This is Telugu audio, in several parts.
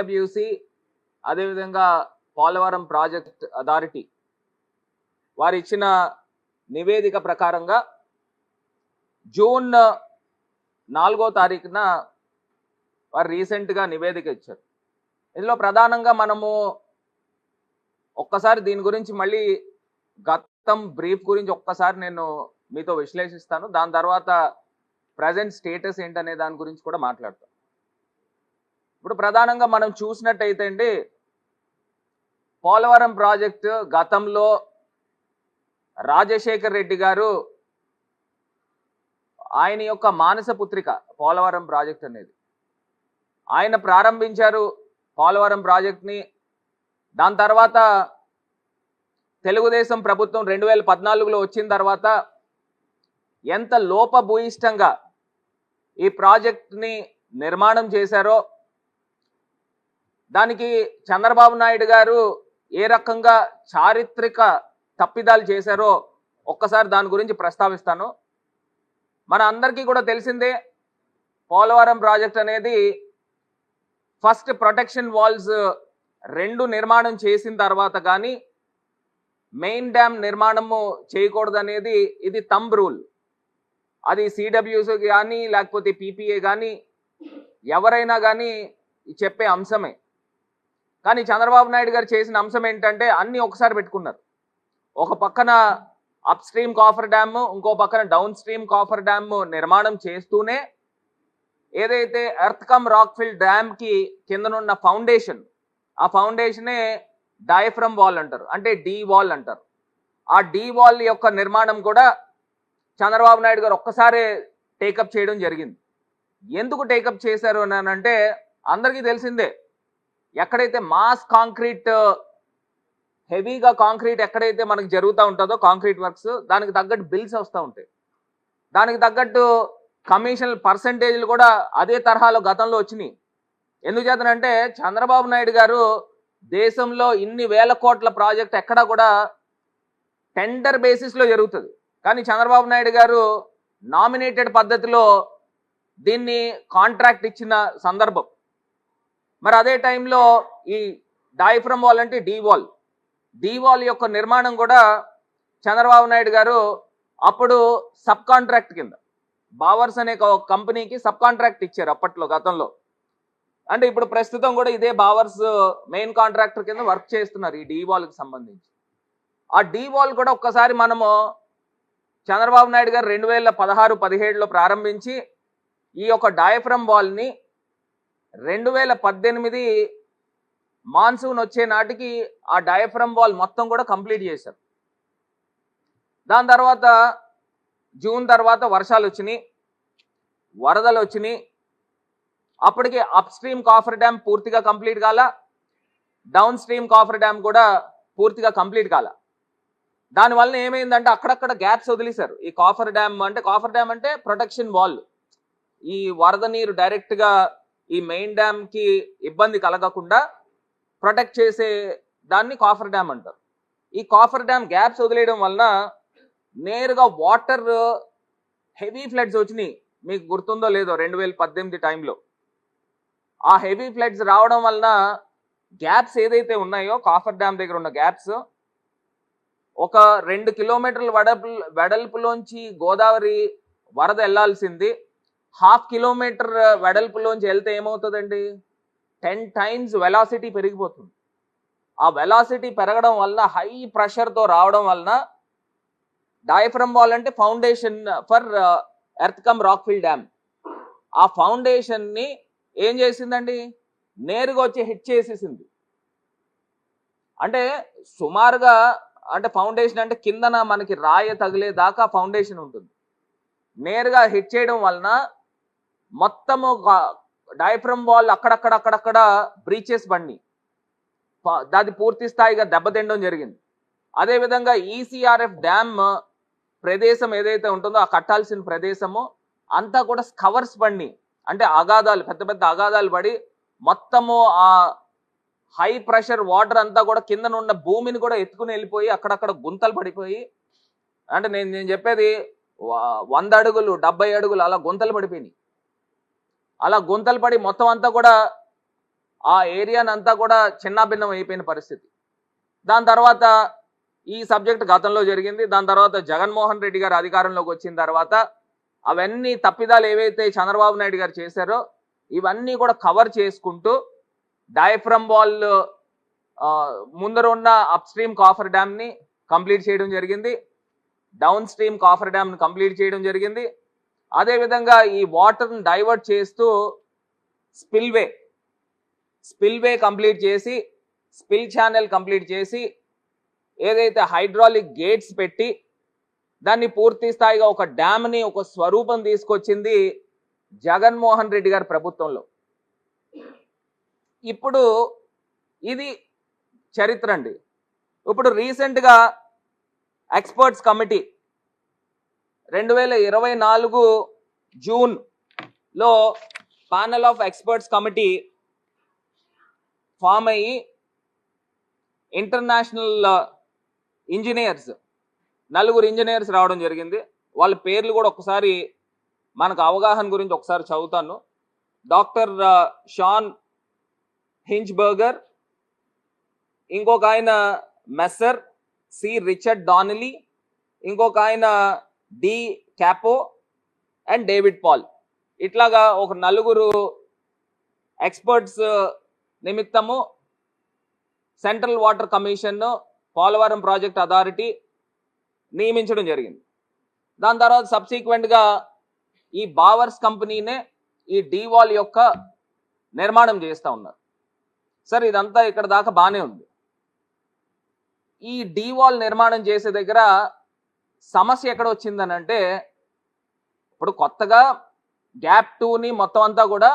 సిడబ్ల్యూసి అదేవిధంగా పోలవరం ప్రాజెక్ట్ అథారిటీ వారు ఇచ్చిన నివేదిక ప్రకారంగా జూన్ 4వ తారీఖున వారు రీసెంట్గా నివేదిక ఇచ్చారు. ఇందులో ప్రధానంగా మనము ఒక్కసారి దీని గురించి మళ్ళీ గతం బ్రీఫ్ గురించి ఒక్కసారి నేను మీతో విశ్లేషిస్తాను. దాని తర్వాత ప్రజెంట్ స్టేటస్ ఏంటనే దాని గురించి కూడా మాట్లాడతాను. ఇప్పుడు ప్రధానంగా మనం చూసినట్టయితే అండి, పోలవరం ప్రాజెక్టు గతంలో రాజశేఖర్ రెడ్డి గారు ఆయన యొక్క మానస పుత్రిక పోలవరం ప్రాజెక్ట్ అనేది ఆయన ప్రారంభించారు పోలవరం ప్రాజెక్ట్ని. దాని తర్వాత తెలుగుదేశం ప్రభుత్వం 2014లో వచ్చిన తర్వాత ఎంత లోపభూయిష్టంగా ఈ ప్రాజెక్ట్ని నిర్మాణం చేశారో, దానికి చంద్రబాబు నాయుడు గారు ఏ రకంగా చారిత్రక తప్పిదాలు చేశారో ఒక్కసారి దాని గురించి ప్రస్తావిస్తాను. మన అందరికీ కూడా తెలిసిందే, పోలవరం ప్రాజెక్ట్ అనేది ఫస్ట్ ప్రొటెక్షన్ వాల్స్ 2 నిర్మాణం చేసిన తర్వాత కానీ మెయిన్ డ్యామ్ నిర్మాణము చేయకూడదనేది ఇది థంబ్ రూల్. అది సిడబ్ల్యూసి కానీ లేకపోతే పీపీఏ కానీ ఎవరైనా కానీ చెప్పే అంశమే. కానీ చంద్రబాబు నాయుడు గారు చేసిన అంశం ఏంటంటే అన్నీ ఒకసారి పెట్టుకున్నారు. ఒక పక్కన అప్ స్ట్రీమ్ కాఫర్ డ్యామ్, ఇంకో పక్కన డౌన్ స్ట్రీమ్ కాఫర్ డ్యామ్ నిర్మాణం చేస్తూనే ఏదైతే ఎర్త్ కమ్ రాక్ఫిల్ డ్యామ్కి కిందనున్న ఫౌండేషన్, ఆ ఫౌండేషనే డయాఫ్రమ్ వాల్ అంటారు, అంటే డి వాల్ అంటారు. ఆ డి వాల్ యొక్క నిర్మాణం కూడా చంద్రబాబు నాయుడు గారు ఒక్కసారే టేకప్ చేయడం జరిగింది. ఎందుకు టేకప్ చేశారు అని అంటే అందరికీ తెలిసిందే, ఎక్కడైతే మాస్ కాంక్రీట్, హెవీగా కాంక్రీట్ ఎక్కడైతే మనకు జరుగుతూ ఉంటుందో కాంక్రీట్ వర్క్స్, దానికి తగ్గట్టు బిల్స్ వస్తూ ఉంటాయి. దానికి తగ్గట్టు కమిషన్ పర్సంటేజ్లు కూడా అదే తరహాలో గతంలో వచ్చినాయి. ఎందుకు చేతనంటే చంద్రబాబు నాయుడు గారు దేశంలో ఇన్ని వేల కోట్ల ప్రాజెక్ట్ ఎక్కడా కూడా టెండర్ బేసిస్లో జరుగుతుంది. కానీ చంద్రబాబు నాయుడు గారు నామినేటెడ్ పద్ధతిలో దీన్ని కాంట్రాక్ట్ ఇచ్చిన సందర్భం. మరి అదే టైంలో ఈ డయాఫ్రమ్ వాల్ అంటే డి వాల్ యొక్క నిర్మాణం కూడా చంద్రబాబు నాయుడు గారు అప్పుడు సబ్ కాంట్రాక్ట్ కింద బావర్స్ అనే ఒక కంపెనీకి సబ్ కాంట్రాక్ట్ ఇచ్చారు అప్పట్లో గతంలో. అంటే ఇప్పుడు ప్రస్తుతం కూడా ఇదే బావర్స్ మెయిన్ కాంట్రాక్టర్ కింద వర్క్ చేస్తున్నారు ఈ డి వాల్కి సంబంధించి. ఆ డి వాల్ కూడా ఒక్కసారి మనము చంద్రబాబు నాయుడు గారు 2016-17లో ప్రారంభించి ఈ యొక్క డయాఫ్రమ్ వాల్ని 2018 మాన్సూన్ వచ్చే నాటికి ఆ డయాఫ్రమ్ వాల్ మొత్తం కూడా కంప్లీట్ చేశారు. దాని తర్వాత జూన్ తర్వాత వర్షాలు వచ్చినాయి, వరదలు వచ్చినాయి. అప్పటికి అప్ స్ట్రీమ్ కాఫర్ డ్యామ్ పూర్తిగా కంప్లీట్ కాల, డౌన్ స్ట్రీమ్ కాఫర్ డ్యామ్ కూడా పూర్తిగా కంప్లీట్ కాల. దానివల్ల ఏమైందంటే అక్కడక్కడ గ్యాప్స్ వదిలేశారు. ఈ కాఫర్ డ్యామ్ అంటే ప్రొటెక్షన్ వాల్, ఈ వరద నీరు డైరెక్ట్గా ఈ మెయిన్ డ్యామ్కి ఇబ్బంది కలగకుండా ప్రొటెక్ట్ చేసే దాన్ని కాఫర్ డ్యామ్ అంటారు. ఈ కాఫర్ డ్యామ్ గ్యాప్స్ వదిలేయడం వలన నేరుగా వాటర్ హెవీ ఫ్లడ్స్ వచ్చినాయి. మీకు గుర్తుందో లేదో 2018 టైంలో ఆ హెవీ ఫ్లడ్స్ రావడం వలన గ్యాప్స్ ఏదైతే ఉన్నాయో కాఫర్ డ్యామ్ దగ్గర ఉన్న గ్యాప్స్, ఒక 2 కిలోమీటర్ల వెడల్పులోంచి గోదావరి వరద వెళ్లాల్సింది 1/2 కిలోమీటర్ వెడల్పులోంచి వెళ్తే ఏమవుతుందండి, 10 టైమ్స్ వెలాసిటీ పెరిగిపోతుంది. ఆ వెలాసిటీ పెరగడం వలన హై ప్రెషర్తో రావడం వలన డయాఫ్రమ్ వాల్ అంటే foundation for earth cum rockfill dam, ఆ ఫౌండేషన్ని ఏం చేసిందండి, నేరుగా వచ్చి హిట్ చేసేసింది. అంటే సుమారుగా అంటే ఫౌండేషన్ అంటే కిందన మనకి రాయ తగిలేదాకా ఫౌండేషన్ ఉంటుంది. నేరుగా హిట్ చేయడం వలన మొత్తము డయాఫ్రమ్ వాల్ అక్కడక్కడ బ్రీచెస్ బండి దాది పూర్తి స్థాయిగా దెబ్బతిండడం జరిగింది. అదేవిధంగా ఈసీఆర్ఎఫ్ డ్యామ్ ప్రదేశం ఏదైతే ఉంటుందో ఆ కట్టాల్సిన ప్రదేశము అంతా కూడా స్కవర్స్ బండి, అంటే అగాధాలు, పెద్ద పెద్ద అగాధాలు పడి మొత్తము ఆ హై ప్రెషర్ వాటర్ అంతా కూడా కిందనున్న భూమిని కూడా ఎత్తుకుని వెళ్ళిపోయి అక్కడక్కడ గుంతలు పడిపోయి, అంటే నేను చెప్పేది 100 అడుగులు 70 అడుగులు అలా గుంతలు పడిపోయినాయి. అలా గుంతలు పడి మొత్తం అంతా కూడా ఆ ఏరియానంతా కూడా చిన్నాభిన్నం అయిపోయిన పరిస్థితి. దాని తర్వాత ఈ సబ్జెక్ట్ గతంలో జరిగింది. దాని తర్వాత జగన్మోహన్ రెడ్డి గారు అధికారంలోకి వచ్చిన తర్వాత అవన్నీ తప్పిదాలు ఏవైతే చంద్రబాబు నాయుడు గారు చేశారో ఇవన్నీ కూడా కవర్ చేసుకుంటూ డయాఫ్రమ్ వాల్ ముందర ఉన్న అప్ స్ట్రీమ్ కాఫర్ డ్యామ్ ని కంప్లీట్ చేయడం జరిగింది. డౌన్ స్ట్రీమ్ కాఫర్ డ్యామ్ ని కంప్లీట్ చేయడం జరిగింది. అదేవిధంగా ఈ వాటర్ని డైవర్ట్ చేస్తూ స్పిల్వే కంప్లీట్ చేసి, స్పిల్ ఛానల్ కంప్లీట్ చేసి, ఏదైతే హైడ్రాలిక్ గేట్స్ పెట్టి దాన్ని పూర్తి స్థాయిగా ఒక డ్యామ్ని ఒక స్వరూపం తీసుకొచ్చింది జగన్మోహన్ రెడ్డి గారి ప్రభుత్వంలో. ఇప్పుడు ఇది చరిత్ర అండి. ఇప్పుడు రీసెంట్గా ఎక్స్పర్ట్స్ కమిటీ 2024 జూన్లో panel of experts committee form అయ్యి ఇంటర్నేషనల్ ఇంజనీర్స్ 4 ఇంజనీర్స్ రావడం జరిగింది. వాళ్ళ పేర్లు కూడా ఒకసారి మనకు అవగాహన గురించి ఒకసారి చదువుతాను. డాక్టర్ షాన్ హింజ్బర్గర్, ఇంకొక ఆయన మెస్సర్ సి రిచర్డ్ డానలీ, ఇంకొక ఆయన De Capo and David Paul. ఇట్లాగా ఒక 4 ఎక్స్పర్ట్స్ నిమిత్తము Central Water Commission, Polavaram Project Authority నియమించడం జరిగింది. దాని తర్వాత సబ్సిక్వెంట్గా ఈ బావర్స్ కంపెనీనే ఈ డీవాల్ యొక్క నిర్మాణం చేస్తూ ఉన్నారు. సార్ ఇదంతా ఇక్కడ దాకా బాగానే ఉంది. ఈ డీవాల్ నిర్మాణం చేసే దగ్గర సమస్య ఎక్కడ వచ్చిందని అంటే, ఇప్పుడు కొత్తగా గ్యాప్ 2ని మొత్తం అంతా కూడా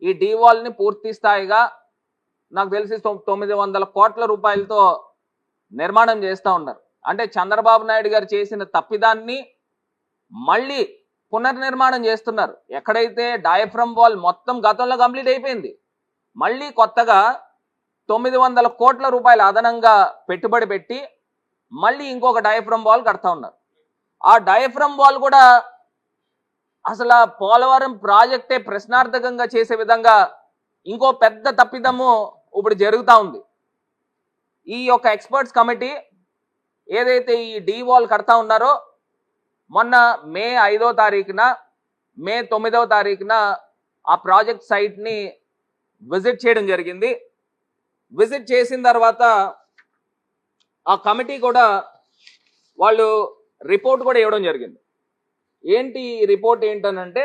ఈ డీవాల్ని పూర్తి స్థాయిగా నాకు తెలిసి 900 కోట్ల రూపాయలతో నిర్మాణం చేస్తూ ఉన్నారు. అంటే చంద్రబాబు నాయుడు గారు చేసిన తప్పిదాన్ని మళ్ళీ పునర్నిర్మాణం చేస్తున్నారు. ఎక్కడైతే డయాఫ్రమ్ వాల్ మొత్తం గతంలో కంప్లీట్ అయిపోయింది, మళ్ళీ కొత్తగా 900 కోట్ల రూపాయలు అదనంగా పెట్టుబడి పెట్టి మళ్ళీ ఇంకొక డయాఫ్రమ్ వాల్ కడతా ఉన్నారు. ఆ డయాఫ్రమ్ వాల్ కూడా అసలు పోలవరం ప్రాజెక్టే ప్రశ్నార్థకంగా చేసే విధంగా ఇంకో పెద్ద తప్పిదము ఇప్పుడు జరుగుతూ ఉంది. ఈ యొక్క ఎక్స్పర్ట్స్ కమిటీ ఏదైతే ఈ డీవాల్ కడతా ఉన్నారో, మొన్న మే 5వ తారీఖున, మే 9వ తారీఖున ఆ ప్రాజెక్ట్ సైట్ని విజిట్ చేయడం జరిగింది. విజిట్ చేసిన తర్వాత ఆ కమిటీ కూడా వాళ్ళు రిపోర్ట్ కూడా ఇవ్వడం జరిగింది. ఏంటి రిపోర్ట్ ఏంటనంటే,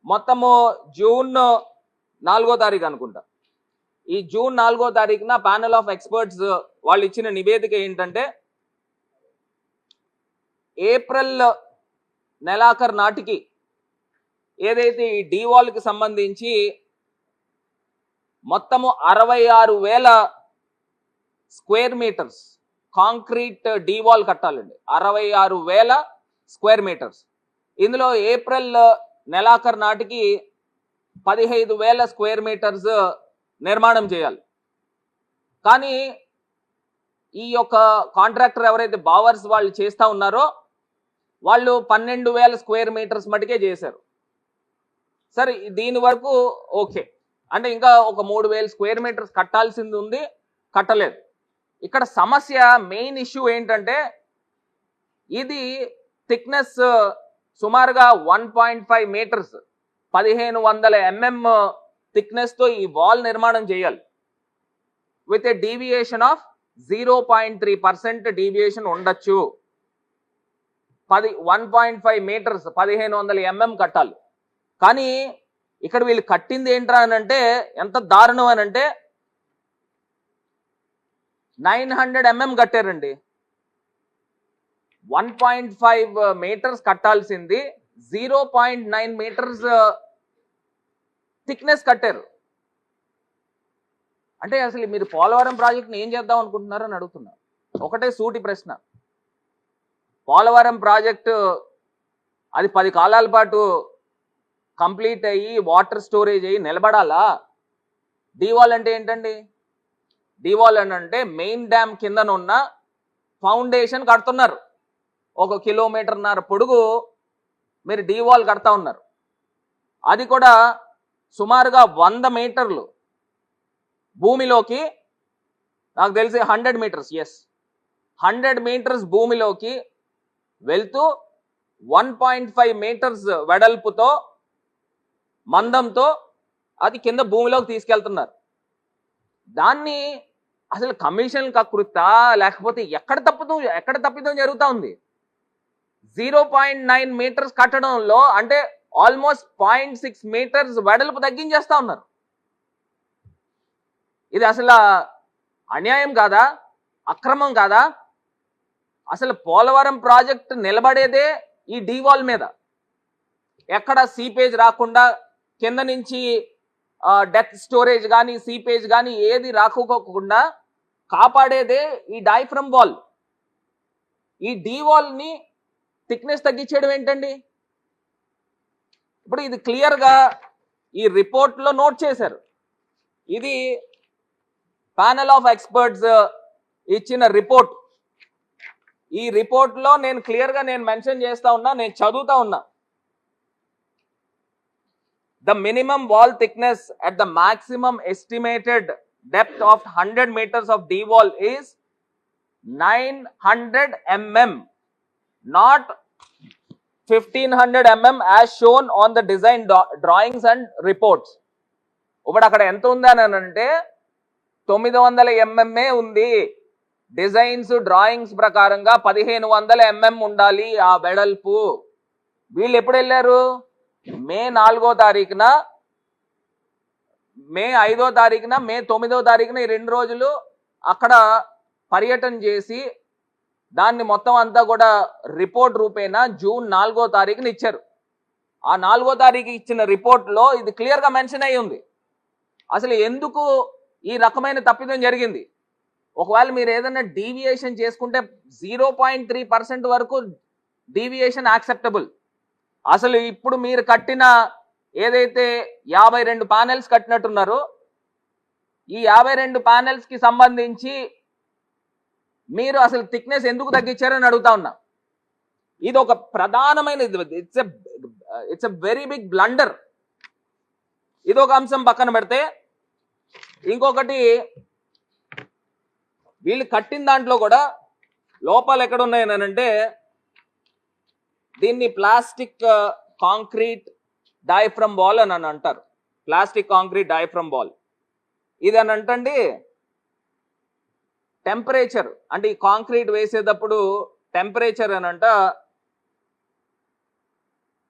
మొత్తము జూన్ 4వ తారీఖు అనుకుంటా, ఈ జూన్ 4వ తారీఖున ప్యానల్ ఆఫ్ ఎక్స్పర్ట్స్ వాళ్ళు ఇచ్చిన నివేదిక ఏంటంటే, ఏప్రిల్ నెలాఖరు నాటికి ఏదైతే ఈ డీవాల్కి సంబంధించి మొత్తము 66,000 స్క్వేర్ మీటర్స్ కాంక్రీట్ డీవాల్ కట్టాలండి. 66,000 స్క్వేర్ మీటర్స్. ఇందులో ఏప్రిల్ నెలాఖరు నాటికి 15,000 స్క్వేర్ మీటర్స్ నిర్మాణం చేయాలి. కానీ ఈ యొక్క కాంట్రాక్టర్ ఎవరైతే బావర్స్ వాళ్ళు చేస్తూ ఉన్నారో వాళ్ళు 12,000 స్క్వేర్ మీటర్స్ మటుకే చేశారు. సరే, దీని వరకు ఓకే. అంటే ఇంకా ఒక 3,000 స్క్వేర్ మీటర్స్ కట్టాల్సింది ఉంది, కట్టలేదు. ఇక్కడ సమస్య, మెయిన్ ఇష్యూ ఏంటంటే, ఇది థిక్నెస్ సుమారుగా 1.5 మీటర్స్ 1500 mm థిక్నెస్తో ఈ వాల్ నిర్మాణం చేయాలి. With a deviation of 0.3% deviation ఉండొచ్చు. 1.5 మీటర్స్ 1500 mm కట్టాలి. కానీ ఇక్కడ వీళ్ళు కట్టింది ఏంట్రా అని అంటే, ఎంత దారుణం అని అంటే 900 mm కట్టారండి. 1.5 మీటర్స్ కట్టాల్సింది 0.9 మీటర్స్ థిక్నెస్ కట్టారు. అంటే అసలు మీరు పోలవరం ప్రాజెక్ట్ని ఏం చేద్దాం అనుకుంటున్నారని అడుగుతున్నారు. ఒకటే సూటి ప్రశ్న. పోలవరం ప్రాజెక్టు అది 10 కాలాల పాటు కంప్లీట్ అయ్యి వాటర్ స్టోరేజ్ అయ్యి నిలబడాలా? డీవాల్ అంటే ఏంటండి? డీవాల్ అని అంటే మెయిన్ డ్యామ్ కిందనున్న ఫౌండేషన్ కడుతున్నారు. 1.5 కిలోమీటర్ పొడుగు మీరు డీవాల్ కడతా ఉన్నారు. అది కూడా సుమారుగా 100 మీటర్లు భూమిలోకి, నాకు తెలిసి 100 మీటర్స్, 100 మీటర్స్ భూమిలోకి వెళ్తూ 1.5 మీటర్స్ వెడల్పుతో మందంతో అది కింద భూమిలోకి తీసుకెళ్తున్నారు. దాన్ని అసలు కమిషన్ కకృత లేకపోతే ఎక్కడ తప్పిదం జరుగుతూ ఉంది? 0.9 మీటర్స్ కట్టడంలో అంటే ఆల్మోస్ట్ 0.6 మీటర్స్ వెడల్పు తగ్గించేస్తా ఉన్నారు. ఇది అసలు అన్యాయం కాదా? అక్రమం కాదా? అసలు పోలవరం ప్రాజెక్ట్ నిలబడేదే ఈ డీవాల్ మీద. ఎక్కడ సీపేజ్ రాకుండా కింద నుంచి డెత్ స్టోరేజ్ కానీ సీపేజ్ కానీ ఏది రాకోకుండా కాపాడేదే ఈ డయాఫ్రమ్ వాల్. ఈ డీవాల్ని థిక్నెస్ తగ్గించేయడం ఏంటండి? ఇప్పుడు ఇది క్లియర్గా ఈ రిపోర్ట్లో నోట్ చేశారు. ఇది ప్యానెల్ ఆఫ్ ఎక్స్పర్ట్స్ ఇచ్చిన రిపోర్ట్. ఈ రిపోర్ట్లో నేను క్లియర్గా మెన్షన్ చేస్తా ఉన్నా, నేను చదువుతా ఉన్నా. The minimum wall thickness at the maximum estimated depth of 100 meters of D-wall is 900 mm, not 1500 mm as shown on the design drawings and reports. ఇప్పుడు అక్కడ ఎంత ఉంది అని అంటే 900 mm ఉంది. డిజైన్స్ డ్రాయింగ్స్ ప్రకారంగా 1500 mm ఉండాలి ఆ వెడల్పు. వీళ్ళు ఎప్పుడు వెళ్ళారు? మే 4వ తారీఖున, మే 5వ తారీఖున, మే 9వ తారీఖున ఈ 2 రోజులు అక్కడ పర్యటన చేసి దాన్ని మొత్తం అంతా కూడా రిపోర్ట్ రూపేణా జూన్ 4వ తారీఖున ఇచ్చారు. ఆ 4వ తారీఖు ఇచ్చిన రిపోర్ట్లో ఇది క్లియర్గా మెన్షన్ అయి ఉంది. అసలు ఎందుకు ఈ రకమైన తప్పిదం జరిగింది? ఒకవేళ మీరు ఏదైనా డీవియేషన్ చేసుకుంటే 0.3% వరకు డీవియేషన్ యాక్సెప్టబుల్. అసలు ఇప్పుడు మీరు కట్టిన ఏదైతే 52 ప్యానెల్స్ కట్టినట్టున్నారో ఈ 52 ప్యానెల్స్ కి సంబంధించి మీరు అసలు థిక్నెస్ ఎందుకు తగ్గించారని అడుగుతా ఉన్నా. ఇది ఒక ప్రధానమైన, it's a very big blunder. ఇది ఒక అంశం పక్కన పెడితే, ఇంకొకటి వీళ్ళు కట్టిన దాంట్లో కూడా లోపాలు ఎక్కడ ఉన్నాయనంటే, దీన్ని ప్లాస్టిక్ కాంక్రీట్ డయాఫ్రమ్ వాల్ అని అంటారు. ప్లాస్టిక్ కాంక్రీట్ డయాఫ్రమ్ వాల్ ఇది అని అంటండి. టెంపరేచర్ అంటే ఈ కాంక్రీట్ వేసేటప్పుడు టెంపరేచర్ అని అంట,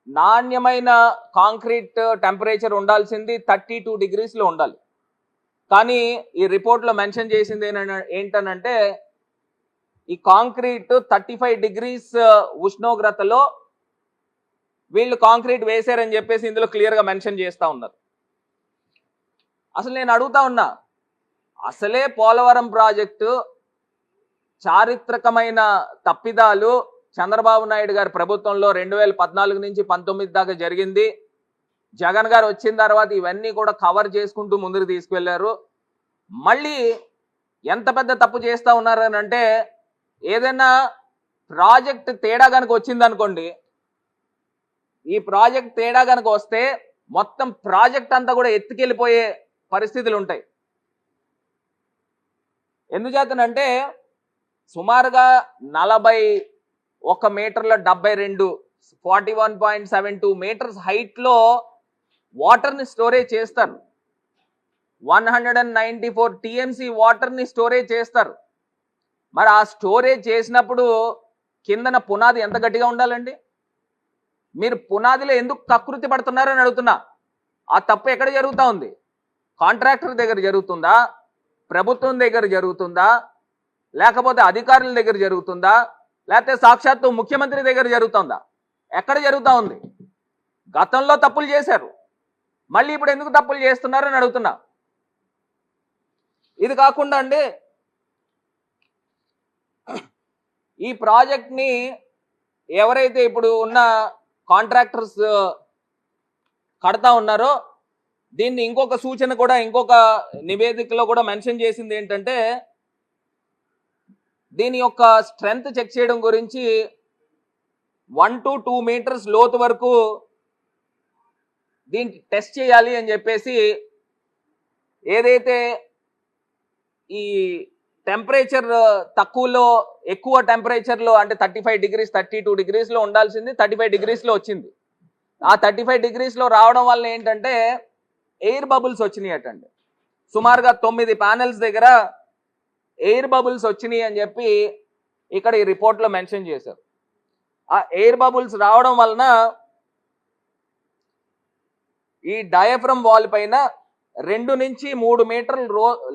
నాణ్యమైన కాంక్రీట్ టెంపరేచర్ ఉండాల్సింది 32 degreesలో ఉండాలి. కానీ ఈ రిపోర్ట్లో మెన్షన్ చేసింది ఏంటనంటే ఈ కాంక్రీట్ 35 degrees ఉష్ణోగ్రతలో వీళ్ళు కాంక్రీట్ వేశారని చెప్పేసి ఇందులో క్లియర్గా మెన్షన్ చేస్తూ ఉన్నారు. అసలు నేను అడుగుతా ఉన్నా, అసలే పోలవరం ప్రాజెక్టు చారిత్రకమైన తప్పిదాలు చంద్రబాబు నాయుడు గారి ప్రభుత్వంలో 2014 నుంచి 19 దాకా జరిగింది. జగన్ గారు వచ్చిన తర్వాత ఇవన్నీ కూడా కవర్ చేసుకుంటూ ముందుకు తీసుకెళ్లారు. మళ్ళీ ఎంత పెద్ద తప్పు చేస్తూ ఉన్నారని అంటే, ఏదైనా ప్రాజెక్ట్ తేడా కనుక వచ్చిందనుకోండి, ఈ ప్రాజెక్ట్ తేడా కనుక వస్తే మొత్తం ప్రాజెక్ట్ అంతా కూడా ఎత్తుకెళ్ళిపోయే పరిస్థితులు ఉంటాయి. ఎందుచేతనంటే సుమారుగా 41 మీటర్ల 72 41.72 మీటర్స్ హైట్లో వాటర్ని స్టోరేజ్ చేస్తారు. 194 TMC వాటర్ని స్టోరేజ్ చేస్తారు. మరి ఆ స్టోరేజ్ చేసినప్పుడు కిందన పునాది ఎంత గట్టిగా ఉండాలండి? మీరు పునాదిలో ఎందుకు కకృతి పడుతున్నారని అడుగుతున్నా. ఆ తప్పు ఎక్కడ జరుగుతూ ఉంది? కాంట్రాక్టర్ దగ్గర జరుగుతుందా? ప్రభుత్వం దగ్గర జరుగుతుందా? లేకపోతే అధికారుల దగ్గర జరుగుతుందా? లేకపోతే సాక్షాత్తు ముఖ్యమంత్రి దగ్గర జరుగుతుందా? ఎక్కడ జరుగుతూ ఉంది? గతంలో తప్పులు చేశారు, మళ్ళీ ఇప్పుడు ఎందుకు తప్పులు చేస్తున్నారని అడుగుతున్నా. ఇది కాకుండా అండి, ఈ ప్రాజెక్ట్ని ఎవరైతే ఇప్పుడు ఉన్న కాంట్రాక్టర్స్ కడతా ఉన్నారో, దీన్ని ఇంకొక సూచన కూడా, ఇంకొక నివేదికలో కూడా మెన్షన్ చేసింది ఏంటంటే, దీని యొక్క స్ట్రెంగ్త్ చెక్ చేయడం గురించి 1 to 2 మీటర్స్ లోతు వరకు దీనికి టెస్ట్ చేయాలి అని చెప్పేసి ఏదైతే ఈ టెంపరేచర్ తక్కువలో ఎక్కువ టెంపరేచర్లో అంటే 35 డిగ్రీస్ 32 డిగ్రీస్లో ఉండాల్సింది 35 డిగ్రీస్లో వచ్చింది. ఆ 35 డిగ్రీస్లో రావడం వల్ల ఏంటంటే ఎయిర్ బబుల్స్ వచ్చినాయి అటండి. సుమారుగా 9 ప్యానెల్స్ దగ్గర ఎయిర్ బబుల్స్ వచ్చినాయి అని చెప్పి ఇక్కడ ఈ రిపోర్ట్లో మెన్షన్ చేశారు. ఆ ఎయిర్ బబుల్స్ రావడం వలన ఈ డయాఫ్రమ్ వాల్ పైన 2 నుంచి 3 మీటర్ల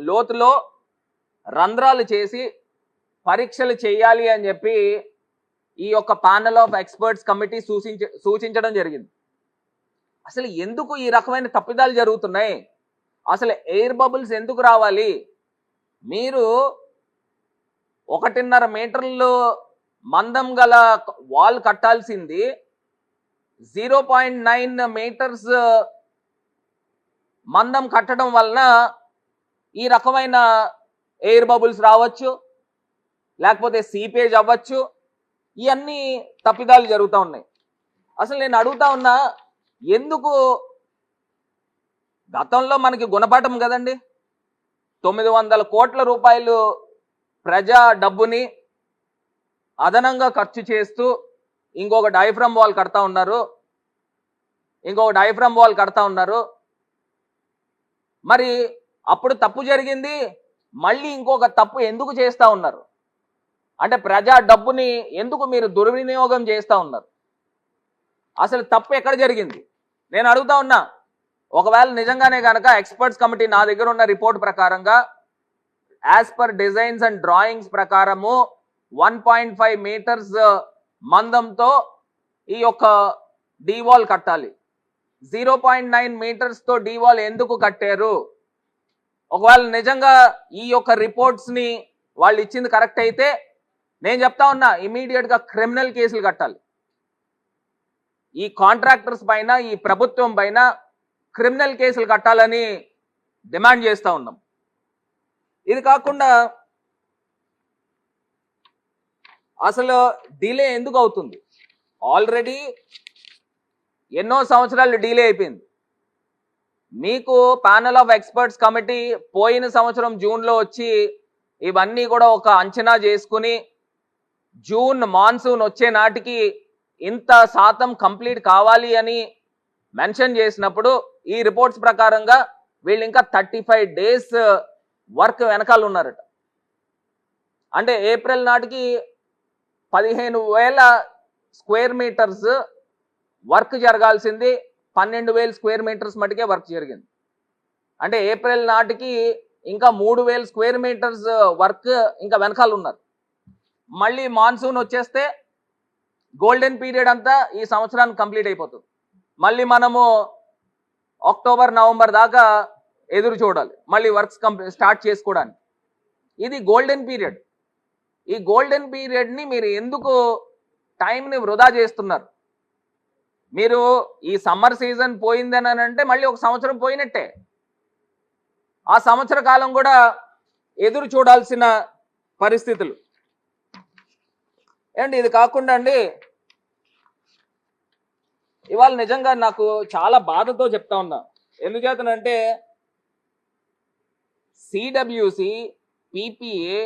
లోతులో రంధ్రాలు చేసి పరీక్షలు చేయాలి అని చెప్పి ఈ యొక్క ప్యానెల్ ఆఫ్ ఎక్స్పర్ట్స్ కమిటీ సూచించడం జరిగింది. అసలు ఎందుకు ఈ రకమైన తప్పిదాలు జరుగుతున్నాయి? అసలు ఎయిర్ బబుల్స్ ఎందుకు రావాలి? మీరు 1.5 మీటర్లు మందం గల వాల్ కట్టాల్సింది 0.9 మీటర్స్ మందం కట్టడం వలన ఈ రకమైన ఎయిర్ బబుల్స్ రావచ్చు, లేకపోతే సీపేజ్ అవ్వచ్చు. ఇవన్నీ తప్పిదాలు జరుగుతూ ఉన్నాయి. అసలు నేను అడుగుతా ఉన్నా, ఎందుకు గతంలో మనకి గుణపాఠం కదండి, 900 కోట్ల రూపాయలు ప్రజా డబ్బుని అదనంగా ఖర్చు చేస్తూ ఇంకొక డయాఫ్రమ్ వాల్ కడతా ఉన్నారు. మరి అప్పుడు తప్పు జరిగింది, మళ్ళీ ఇంకొక తప్పు ఎందుకు చేస్తూ ఉన్నారు? అంటే ప్రజా డబ్బుని ఎందుకు మీరు దుర్వినియోగం చేస్తూ ఉన్నారు? అసలు తప్పు ఎక్కడ జరిగింది నేను అడుగుతా ఉన్నా. ఒకవేళ నిజంగానే కనుక ఎక్స్పర్ట్స్ కమిటీ నా దగ్గర ఉన్న రిపోర్ట్ ప్రకారంగా as per designs and drawings ప్రకారము 1.5 మీటర్స్ మందంతో ఈ యొక్క డీవాల్ కట్టాలి. 0.9 మీటర్స్తో డీవాల్ ఎందుకు కట్టారు? ఒకవేళ నిజంగా ఈ యొక్క రిపోర్ట్స్ని వాళ్ళు ఇచ్చింది కరెక్ట్ అయితే నేను చెప్తా ఉన్నా, ఇమీడియట్గా క్రిమినల్ కేసులు కట్టాలి. ఈ కాంట్రాక్టర్స్ పైన, ఈ ప్రభుత్వం పైన క్రిమినల్ కేసులు కట్టాలని డిమాండ్ చేస్తూ ఉన్నాం. ఇది కాకుండా అసలు డిలే ఎందుకు అవుతుంది? ఆల్రెడీ ఎన్నో సంవత్సరాలు డిలే అయిపోయింది. మీకు ప్యానెల్ ఆఫ్ ఎక్స్పర్ట్స్ కమిటీ పోయిన సంవత్సరం జూన్లో వచ్చి ఇవన్నీ కూడా ఒక అంచనా చేసుకుని జూన్ మాన్సూన్ వచ్చే నాటికి ఇంత శాతం కంప్లీట్ కావాలి అని మెన్షన్ చేసినప్పుడు ఈ రిపోర్ట్స్ ప్రకారంగా వీళ్ళు ఇంకా 35 డేస్ వర్క్ వెనకాల ఉన్నారట. అంటే ఏప్రిల్ నాటికి 15,000 స్క్వేర్ మీటర్స్ వర్క్ జరగాల్సింది 12,000 స్క్వేర్ మీటర్స్ మటుకే వర్క్ జరిగింది. అంటే ఏప్రిల్ నాటికి ఇంకా 3,000 స్క్వేర్ మీటర్స్ వర్క్ ఇంకా వెనకాల ఉన్నారు. మళ్ళీ మాన్సూన్ వచ్చేస్తే గోల్డెన్ పీరియడ్ అంతా ఈ సంవత్సరానికి కంప్లీట్ అయిపోతుంది. మళ్ళీ మనము అక్టోబర్ నవంబర్ దాకా ఎదురు చూడాలి మళ్ళీ వర్క్స్ స్టార్ట్ చేసుకోవడానికి. ఇది గోల్డెన్ పీరియడ్. ఈ గోల్డెన్ పీరియడ్ని మీరు ఎందుకు టైంని వృధా చేస్తున్నారు? మీరు ఈ సమ్మర్ సీజన్ పోయిందని అంటే మళ్ళీ ఒక సంవత్సరం పోయినట్టే. ఆ సంవత్సర కాలం కూడా ఎదురు చూడాల్సిన పరిస్థితులు. అండ్ ఇది కాకుండా అండి, ఇవాళ నిజంగా నాకు చాలా బాధతో చెప్తా ఉన్నా. ఎందుచేతనంటే సిడబ్ల్యూసి, పిపిఏ,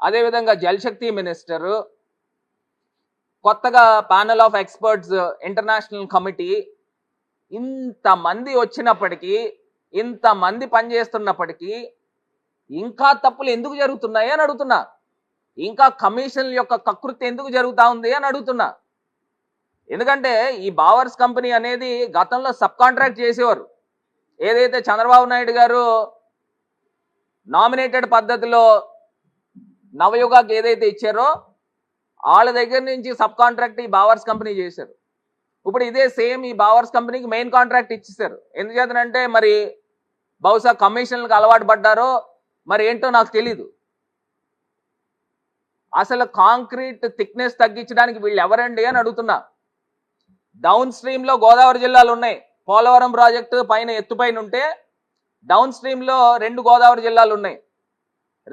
అదేవిధంగా జలశక్తి మినిస్టరు, కొత్తగా panel of experts international committee, ఇంతమంది వచ్చినప్పటికీ, ఇంతమంది పనిచేస్తున్నప్పటికీ ఇంకా తప్పులు ఎందుకు జరుగుతున్నాయి అని అడుగుతున్నా. ఇంకా కమిషన్ల యొక్క కకృతి ఎందుకు జరుగుతూ ఉంది అని అడుగుతున్నా. ఎందుకంటే ఈ బావర్స్ కంపెనీ అనేది గతంలో సబ్ కాంట్రాక్ట్ చేసేవారు. ఏదైతే చంద్రబాబు నాయుడు గారు నామినేటెడ్ పద్ధతిలో నవయుగాకి ఏదైతే ఇచ్చారో వాళ్ళ దగ్గర నుంచి సబ్ కాంట్రాక్ట్ ఈ బావర్స్ కంపెనీ చేశారు. ఇప్పుడు ఇదే సేమ్ ఈ బావర్స్ కంపెనీకి మెయిన్ కాంట్రాక్ట్ ఇచ్చేసారు. ఎందుచేతనంటే మరి బహుశా కమిషన్లకు అలవాటు పడ్డారో మరి ఏంటో నాకు తెలీదు. అసలు కాంక్రీట్ థిక్నెస్ తగ్గించడానికి వీళ్ళు ఎవరండి అని అడుగుతున్నా. డౌన్ స్ట్రీమ్లో గోదావరి జిల్లాలు ఉన్నాయి. పోలవరం ప్రాజెక్టు పైన ఎత్తుపైన ఉంటే డౌన్ స్ట్రీమ్లో 2 గోదావరి జిల్లాలు ఉన్నాయి.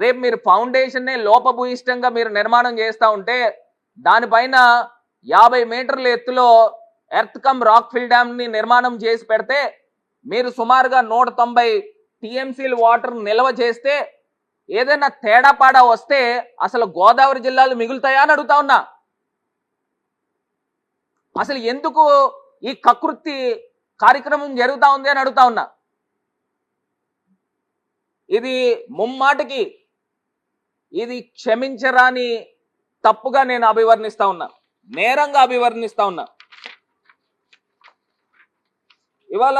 రేపు మీరు ఫౌండేషన్నే లోపభూయిష్టంగా మీరు నిర్మాణం చేస్తూ ఉంటే దానిపైన 50 మీటర్ల ఎత్తులో earth cum rock fill dam ని నిర్మాణం చేసి పెడితే మీరు సుమారుగా 190 టీఎంసీలు వాటర్ నిల్వ చేస్తే ఏదైనా తేడాపాడా వస్తే అసలు గోదావరి జిల్లాలు మిగులుతాయా అని అడుగుతా ఉన్నా. అసలు ఎందుకు ఈ కకృతి కార్యక్రమం జరుగుతా ఉంది అని అడుగుతా ఉన్నా. ఇది ముమ్మాటికి ఇది క్షమించరాని తప్పుగా నేను అభివర్ణిస్తా ఉన్నా, నేరంగా అభివర్ణిస్తా ఉన్నా. ఇవాళ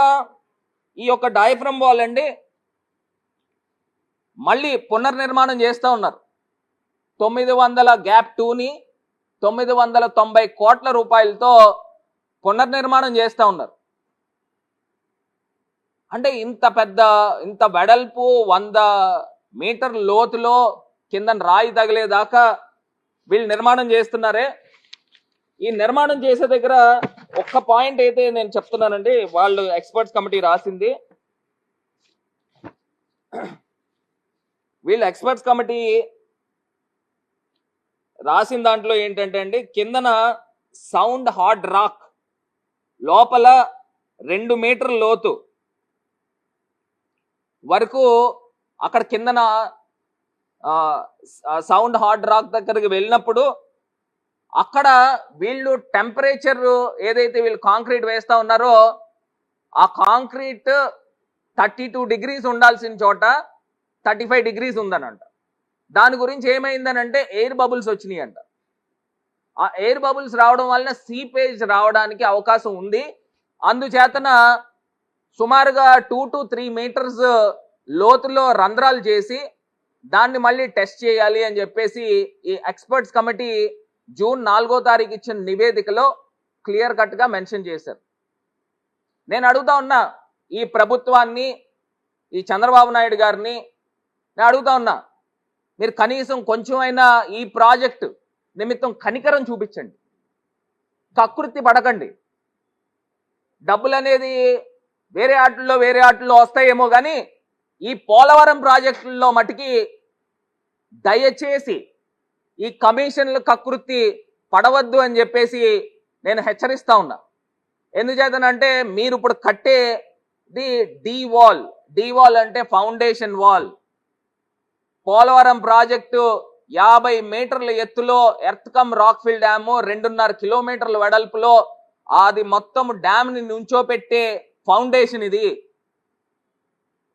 ఈ యొక్క డయాఫ్రమ్ వాల్ అండి మళ్ళీ పునర్నిర్మాణం చేస్తూ ఉన్నారు. 900 గ్యాప్ 2ని 990 కోట్ల రూపాయలతో పునర్నిర్మాణం చేస్తూ ఉన్నారు. అంటే ఇంత వెడల్పు 100 మీటర్ లోతులో కింద రాయి తగిలేదాకా వీళ్ళు నిర్మాణం చేస్తున్నారే. ఈ నిర్మాణం చేసే దగ్గర ఒక్క పాయింట్ అయితే నేను చెప్తున్నానండి, వాళ్ళు ఎక్స్పర్ట్స్ కమిటీ రాసింది. వీళ్ళు ఎక్స్పర్ట్స్ కమిటీ రాసిన దాంట్లో ఏంటంటే అండి, కిందన సౌండ్ హార్డ్ రాక్, లోపల 2 మీటర్ల లోతు వరకు అక్కడ కిందన సౌండ్ హార్డ్ రాక్ దగ్గరికి వెళ్ళినప్పుడు అక్కడ వీళ్ళు టెంపరేచర్ ఏదైతే వీళ్ళు కాంక్రీట్ వేస్తా ఉన్నారో ఆ కాంక్రీట్ 32 డిగ్రీస్ ఉండాల్సిన చోట 35 డిగ్రీస్ ఉందనంట. దాని గురించి ఏమైందనంటే ఎయిర్ బబుల్స్ వచ్చినాయి అంట. ఆ ఎయిర్ బబుల్స్ రావడం వలన సీపేజ్ రావడానికి అవకాశం ఉంది. అందుచేతన సుమారుగా 2 to 3 మీటర్స్ లోతులో రంధ్రాలు చేసి దాన్ని మళ్ళీ టెస్ట్ చేయాలి అని చెప్పేసి ఈ ఎక్స్పర్ట్స్ కమిటీ జూన్ 4వ తారీఖు ఇచ్చిన నివేదికలో క్లియర్ కట్గా మెన్షన్ చేశారు. నేను అడుగుతా ఉన్నా ఈ ప్రభుత్వాన్ని, ఈ చంద్రబాబు నాయుడు గారిని నేను అడుగుతా ఉన్నా, మీరు కనీసం కొంచెమైనా ఈ ప్రాజెక్టు నిమిత్తం కనికరం చూపించండి, కకృతి పడకండి. డబ్బులు అనేది వేరే ఆటల్లో వస్తాయేమో కానీ ఈ పోలవరం ప్రాజెక్టుల్లో మటుకి దయచేసి ఈ కమిషన్లు కకృతి పడవద్దు అని చెప్పేసి నేను హెచ్చరిస్తా ఉన్నా. ఎందుచేతనంటే మీరు ఇప్పుడు కట్టేది డి వాల్ అంటే ఫౌండేషన్ వాల్. పోలవరం ప్రాజెక్టు 50 మీటర్ల ఎత్తులో earth cum rock fill dam, 2.5 కిలోమీటర్ల వెడల్పులో అది మొత్తం డ్యామ్ ని నుంచోపెట్టే ఫౌండేషన్. ఇది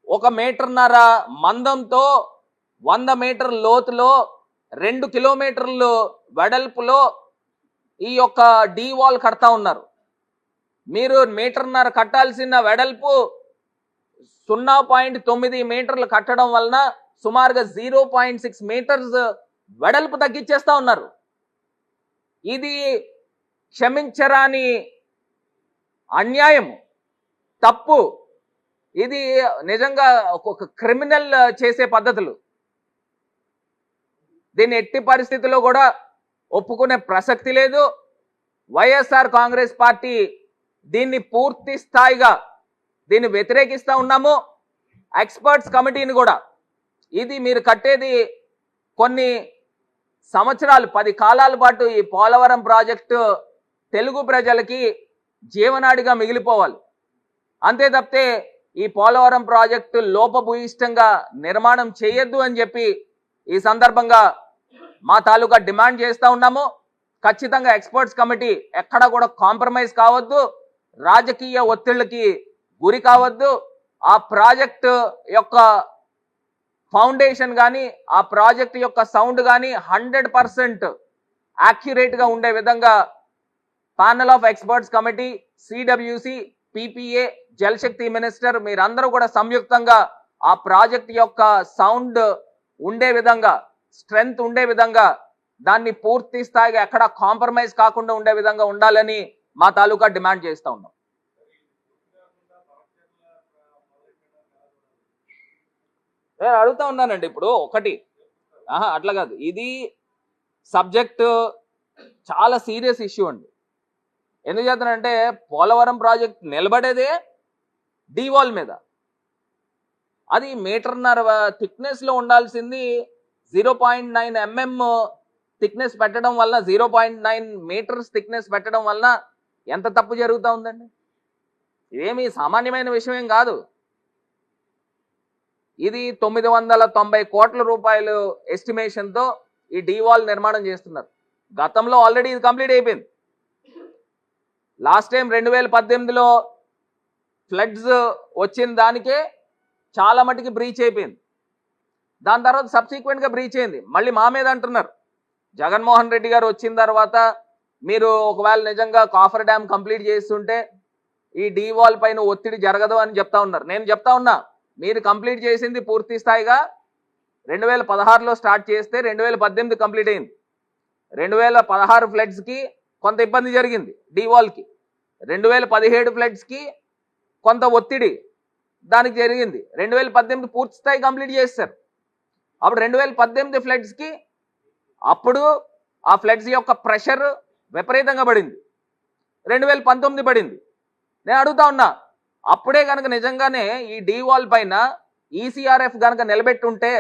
1.5 మీటర్ మందంతో 100 మీటర్ లోతులో 2 కిలోమీటర్లు వెడల్పులో ఈ యొక్క డి వాల్ కడతా ఉన్నారు. మీరు 1.5 మీటర్ కట్టాల్సిన వెడల్పు 0.9 మీటర్లు కట్టడం వలన సుమారుగా 0.6 మీటర్స్ వెడల్పు తగ్గించేస్తా ఉన్నారు. ఇది క్షమించరాని అన్యాయం, తప్పు. ఇది నిజంగా ఒక క్రిమినల్ చేసే పద్ధతులు. దీన్ని ఎట్టి పరిస్థితుల్లో కూడా ఒప్పుకునే ప్రసక్తి లేదు. వైఎస్ఆర్ కాంగ్రెస్ పార్టీ దీన్ని పూర్తి స్థాయిగా దీన్ని వ్యతిరేకిస్తూ ఉన్నాము. ఎక్స్పర్ట్స్ కమిటీని కూడా, ఇది మీరు కట్టేది కొన్ని సంవత్సరాలు 10 కాలాల పాటు ఈ పోలవరం ప్రాజెక్టు తెలుగు ప్రజలకి జీవనాడిగా మిగిలిపోవాలి. అంతే తప్పితే ఈ పోలవరం ప్రాజెక్టు లోపభూయిష్టంగా నిర్మాణం చేయొద్దు అని చెప్పి ఈ సందర్భంగా మా తాలూకా డిమాండ్ చేస్తూ ఉన్నాము. ఖచ్చితంగా ఎక్స్పర్ట్స్ కమిటీ ఎక్కడ కూడా కాంప్రమైజ్ కావద్దు, రాజకీయ ఒత్తిళ్ళకి గురి కావద్దు. ఆ ప్రాజెక్టు యొక్క ఫౌండేషన్ కానీ ఆ ప్రాజెక్ట్ యొక్క సౌండ్ కానీ 100% యాక్యురేట్గా ఉండే విధంగా panel of experts committee, CWC, PPA, Jal Shakti minister మీరందరూ కూడా సంయుక్తంగా ఆ ప్రాజెక్ట్ యొక్క సౌండ్ ఉండే విధంగా, స్ట్రెంగ్త్ ఉండే విధంగా, దాన్ని పూర్తి స్థాయిగా ఎక్కడ కాంప్రమైజ్ కాకుండా ఉండే విధంగా ఉండాలని మా తాలూకా డిమాండ్ చేస్తూ ఉన్నాం. నేను అడుగుతా ఉన్నానండి, ఇప్పుడు ఒకటి అట్లా కాదు, ఇది సబ్జెక్ట్ చాలా సీరియస్ ఇష్యూ అండి. ఎందుకు చేస్తానంటే పోలవరం ప్రాజెక్ట్ నిలబడేదే డి వాల్ మీద. అది 1.5 మీటర్ థిక్నెస్ లో ఉండాల్సింది 0.9 mm థిక్నెస్ పెట్టడం వల్ల, 0.9 మీటర్స్ థిక్నెస్ పెట్టడం వలన ఎంత తప్పు జరుగుతూ ఉందండి? ఇదేమి సామాన్యమైన విషయం ఏం కాదు. ఇది 990 కోట్ల రూపాయలు ఎస్టిమేషన్తో ఈ డీవాల్ నిర్మాణం చేస్తున్నారు. గతంలో ఆల్రెడీ ఇది కంప్లీట్ అయిపోయింది. లాస్ట్ టైం 2018లో ఫ్లడ్స్ వచ్చిన దానికే చాలా మటుకి బ్రీచ్ అయిపోయింది. దాని తర్వాత సబ్సిక్వెంట్గా బ్రీచ్ అయింది. మళ్ళీ మా మీద అంటున్నారు, జగన్మోహన్ రెడ్డి గారు వచ్చిన తర్వాత మీరు ఒకవేళ నిజంగా కాఫర్ డ్యామ్ కంప్లీట్ చేస్తుంటే ఈ డీవాల్ పైన ఒత్తిడి జరగదు అని చెప్తా ఉన్నారు. నేను చెప్తా ఉన్నా, మీరు కంప్లీట్ చేసింది పూర్తి స్థాయిగా 2016లో స్టార్ట్ చేస్తే 2018 కంప్లీట్ అయింది. 2016 ఫ్లడ్స్కి కొంత ఇబ్బంది జరిగింది డీవాల్కి. 2017 ఫ్లడ్స్కి కొంత ఒత్తిడి దానికి జరిగింది. 2018 పూర్తి స్థాయి కంప్లీట్ చేస్తారు. అప్పుడు 2018 ఫ్లడ్స్కి అప్పుడు ఆ ఫ్లడ్స్ యొక్క ప్రెషర్ విపరీతంగా పడింది. 2019 పడింది. నేను అడుగుతా ఉన్నా, అప్పుడే కనుక నిజంగానే ఈ డీవాల్ పైన ఈసీఆర్ఎఫ్ కనుక నిలబెట్టుంటే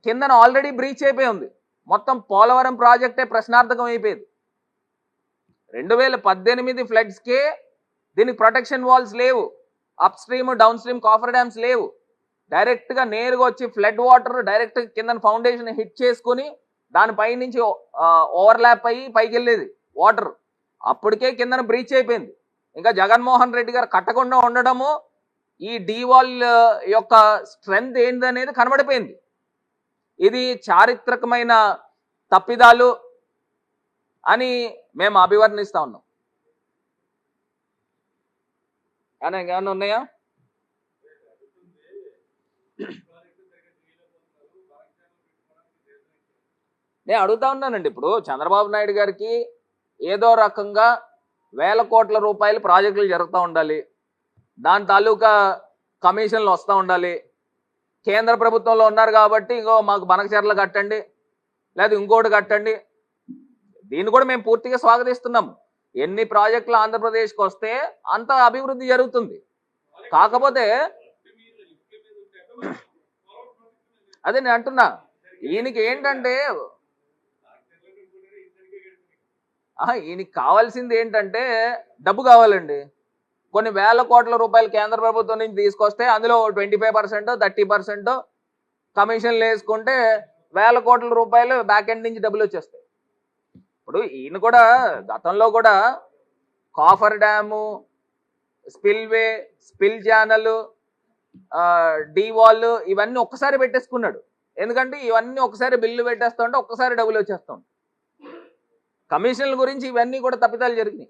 కిందన ఆల్రెడీ బ్రీచ్ అయిపోయి ఉంది. మొత్తం పోలవరం ప్రాజెక్టే ప్రశ్నార్థకం అయిపోయింది. 2018 ఫ్లడ్స్కే దీనికి ప్రొటెక్షన్ వాల్స్ లేవు, upstream downstream coffer dams లేవు. డైరెక్ట్గా నేరుగా వచ్చి ఫ్లడ్ వాటర్ డైరెక్ట్ కింద ఫౌండేషన్ హిట్ చేసుకుని దానిపై నుంచి ఓవర్లాప్ అయ్యి పైకి వెళ్ళేది వాటర్. అప్పటికే కిందన బ్రీచ్ అయిపోయింది. ఇంకా జగన్మోహన్ రెడ్డి గారు కట్టకుండా ఉండడము ఈ డీవాల్ యొక్క స్ట్రెంగ్త్ ఏంటనేది కనబడిపోయింది. ఇది చారిత్రకమైన తప్పిదాలు అని మేము అభివర్ణిస్తా ఉన్నాం. కానీ ఇంకేమన్నా ఉన్నాయా? నేను అడుగుతా ఉన్నానండి, ఇప్పుడు చంద్రబాబు నాయుడు గారికి ఏదో రకంగా వేల కోట్ల రూపాయలు ప్రాజెక్టులు జరుగుతూ ఉండాలి, దాని తాలూకా కమిషన్లు వస్తూ ఉండాలి. కేంద్ర ప్రభుత్వంలో ఉన్నారు కాబట్టి ఇంకో మాకు బనకచెర్ల కట్టండి లేదా ఇంకోటి కట్టండి. దీన్ని కూడా మేము పూర్తిగా స్వాగతిస్తున్నాం. ఎన్ని ప్రాజెక్టులు ఆంధ్రప్రదేశ్కి వస్తే అంత అభివృద్ధి జరుగుతుంది. కాకపోతే అదే నేను అంటున్నా, ఈయనకి ఏంటంటే ఈయనకి కావాల్సింది ఏంటంటే డబ్బు కావాలండి. కొన్ని వేల కోట్ల రూపాయలు కేంద్ర ప్రభుత్వం నుంచి తీసుకొస్తే అందులో 25%, 30% కమిషన్లు వేసుకుంటే వేల కోట్ల రూపాయలు బ్యాక్ ఎండ్ నుంచి డబ్బులు వచ్చేస్తాయి. ఇప్పుడు ఈయన కూడా గతంలో కూడా copper dam, spillway, spill channel, D-wall ఇవన్నీ ఒక్కసారి పెట్టేసుకున్నాడు. ఎందుకంటే ఇవన్నీ ఒకసారి బిల్లు పెట్టేస్తూ ఉంటే ఒక్కసారి డబ్బులు వచ్చేస్తూ ఉంటాయి. కమిషన్ల గురించి ఇవన్నీ కూడా తప్పిదాలు జరిగినాయి.